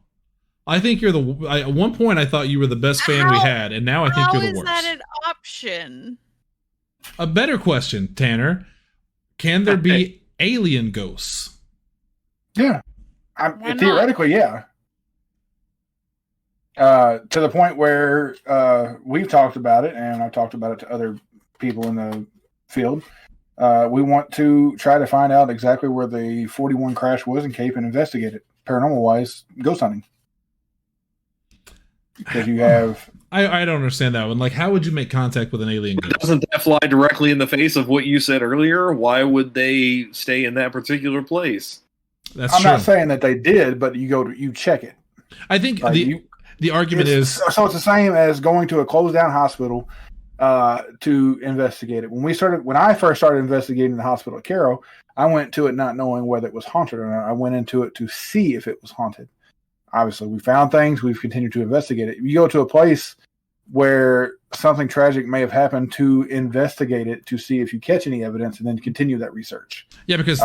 I think you're at one point I thought you were the best fan we had, and now I think you're the worst. How is that an option? A better question, Tanner. Can there be alien ghosts? Yeah. Theoretically, yeah. To the point where we've talked about it, and I've talked about it to other people in the field. We want to try to find out exactly where the 41 crash was in Cape and investigate it, paranormal-wise, ghost hunting. Because you have... I don't understand that one. Like, how would you make contact with an alien ghost? Doesn't that fly directly in the face of what you said earlier? Why would they stay in that particular place? I'm not saying that they did, but you check it. I think the argument is... So it's the same as going to a closed-down hospital to investigate it. When I first started investigating the hospital at Caro, I went to it not knowing whether it was haunted or not. I went into it to see if it was haunted. Obviously, we found things. We've continued to investigate it. You go to a place where something tragic may have happened to investigate it to see if you catch any evidence and then continue that research. Yeah, because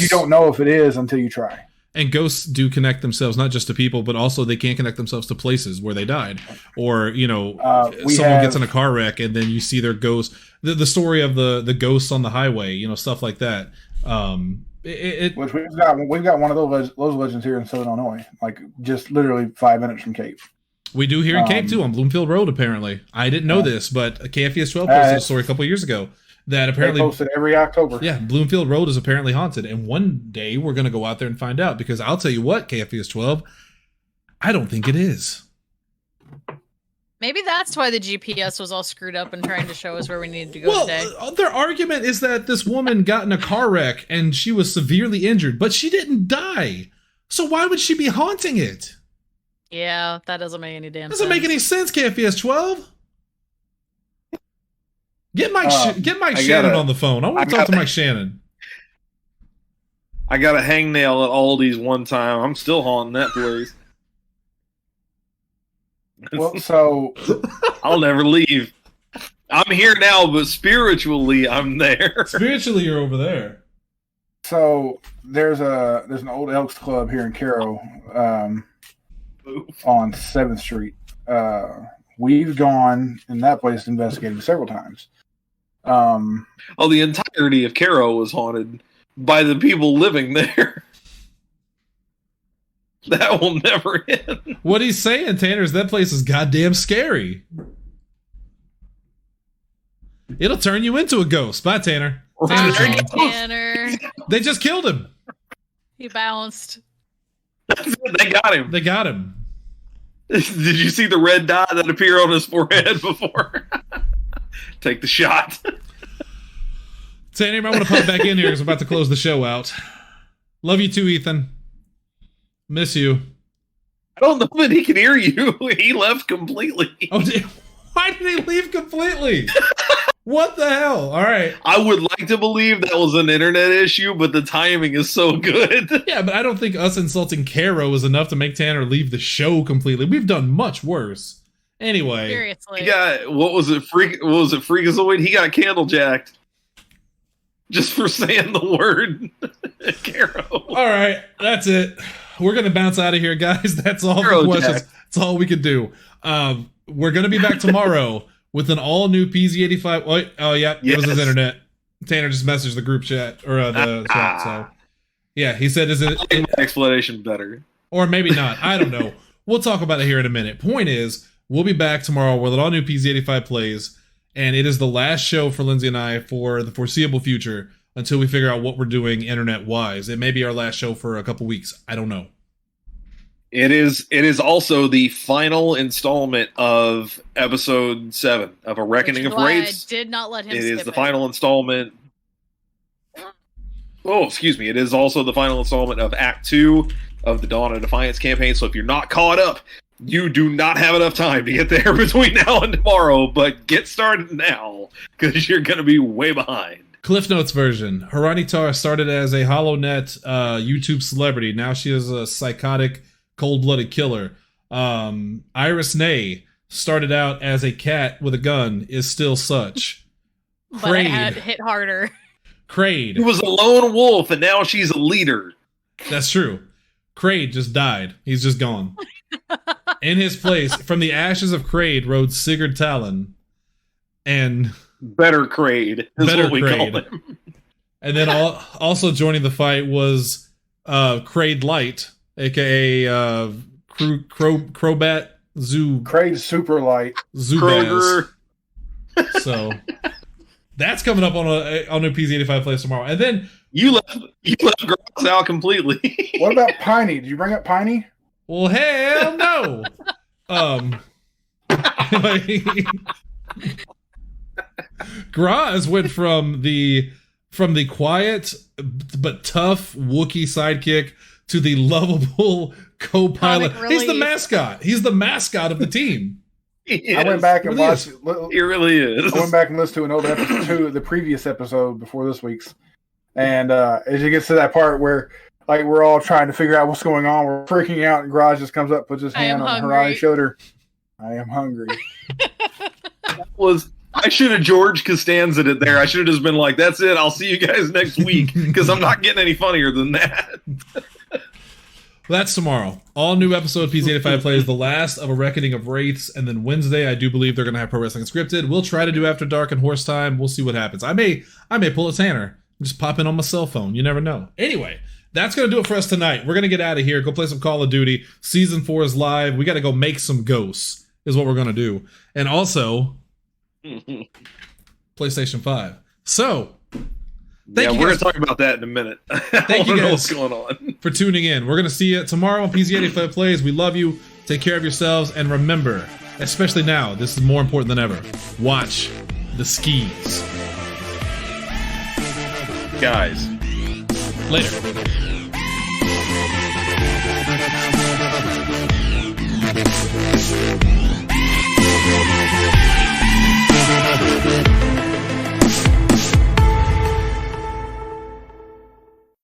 you don't know if it is until you try. And ghosts do connect themselves not just to people, but also they can connect themselves to places where they died. Or, someone gets in a car wreck and then you see their ghost. The story of the ghosts on the highway, stuff like that. Which we've got one of those legends here in Southern Illinois, like just literally 5 minutes from Cape. We do here in Cape too, on Bloomfield Road. Apparently, I didn't know this, but KFES 12 posted a story a couple of years ago that apparently they posted every October. Yeah, Bloomfield Road is apparently haunted, and one day we're going to go out there and find out. Because I'll tell you what, KFES 12, I don't think it is. Maybe that's why the GPS was all screwed up and trying to show us where we needed to go today. Their argument is that this woman got in a car wreck and she was severely injured, but she didn't die. So why would she be haunting it? Yeah, that doesn't make any damn sense. Doesn't make any sense, KFES 12. Get Mike Shannon on the phone. I want to talk to Mike Shannon. I got a hangnail at Aldi's one time. I'm still haunting that place. Well, so I'll never leave. I'm here now, but spiritually, I'm there. Spiritually, you're over there. So there's an old Elks Club here in Caro, on 7th Street. We've gone in that place investigated several times. The entirety of Caro was haunted by the people living there. That will never end. What he's saying, Tanner, is that place is goddamn scary. It'll turn you into a ghost. Bye, Tanner. Tanner. They just killed him. He bounced. They got him. They got him. Did you see the red dot that appeared on his forehead before? Take the shot. Tanner, you might want to pop back in here because I'm about to close the show out. Love you too, Ethan. Miss you. I don't know that he can hear you. He left completely. Why did he leave completely? What the hell? All right. I would like to believe that was an internet issue, but the timing is so good. Yeah, but I don't think us insulting Caro is enough to make Tanner leave the show completely. We've done much worse. Anyway. Seriously. He got, what was it, Freakazoid? He got candle jacked. Just for saying the word Caro. All right, that's it. We're going to bounce out of here, guys. That's all the questions. That's all we can do. We're going to be back tomorrow with an all-new PZ85. Oh, yeah, it was his internet. Tanner just messaged the group chat, or the chat, so. Yeah, he said, is it... explanation better. Or maybe not. I don't know. We'll talk about it here in a minute. Point is, we'll be back tomorrow with an all-new PZ85 plays, and it is the last show for Lindsay and I for the foreseeable future until we figure out what we're doing internet-wise. It may be our last show for a couple weeks. I don't know. It is also the final installment of episode 7 of A Reckoning of Wraiths. I did not let him It skip is the final installment. Oh, excuse me. It is also the final installment of Act 2 of the Dawn of Defiance campaign. So if you're not caught up, you do not have enough time to get there between now and tomorrow. But get started now, because you're going to be way behind. Cliff Notes version. Harani Tara started as a HoloNet YouTube celebrity. Now she is a psychotic, cold-blooded killer. Iris Ney started out as a cat with a gun, is still such. But it had hit harder. Kraid. She was a lone wolf, and now she's a leader. That's true. Kraid just died. He's just gone. In his place, from the ashes of Kraid, rode Sigurd Talon, and Better Kraid is Better what we Kraid. call him. And then also joining the fight was Kraid Light, aka Crobat Kraid Super Light. Kroger. So that's coming up on a PZ85 Plays tomorrow. And then You left Gross out completely. What about Piney? Did you bring up Piney? well, hell no. Graz went from the quiet but tough Wookiee sidekick to the lovable co-pilot. Comic He's the relief. mascot. He's the mascot of the team. I went back and Really watched. He really is. I went back and listened to an old episode, the previous episode before this week's, and as it gets to that part where like we're all trying to figure out what's going on, we're freaking out, and Garage just comes up, puts his I am hand on hungry. Harai's shoulder. I am hungry. I should have George Costanza it there. I should have just been like, "That's it. I'll see you guys next week," because I'm not getting any funnier than that. That's tomorrow. All new episode PZ85 Plays, the last of a reckoning of rates, and then Wednesday I do believe they're going to have Pro Wrestling Scripted. We'll try to do After Dark and Horse Time. We'll see what happens. I may pull a Tanner. Just pop in on my cell phone. You never know. Anyway, that's going to do it for us tonight. We're going to get out of here. Go play some Call of Duty. Season 4 is live. We got to go make some ghosts is what we're going to do. And also, PlayStation 5. So, We're you going guys- to talk about that in a minute. Thank you know guys what's going on. for tuning in. We're going to see you tomorrow on PZ85 Plays. We love you. Take care of yourselves. And remember, especially now, this is more important than ever. Watch the skis. Guys. Later.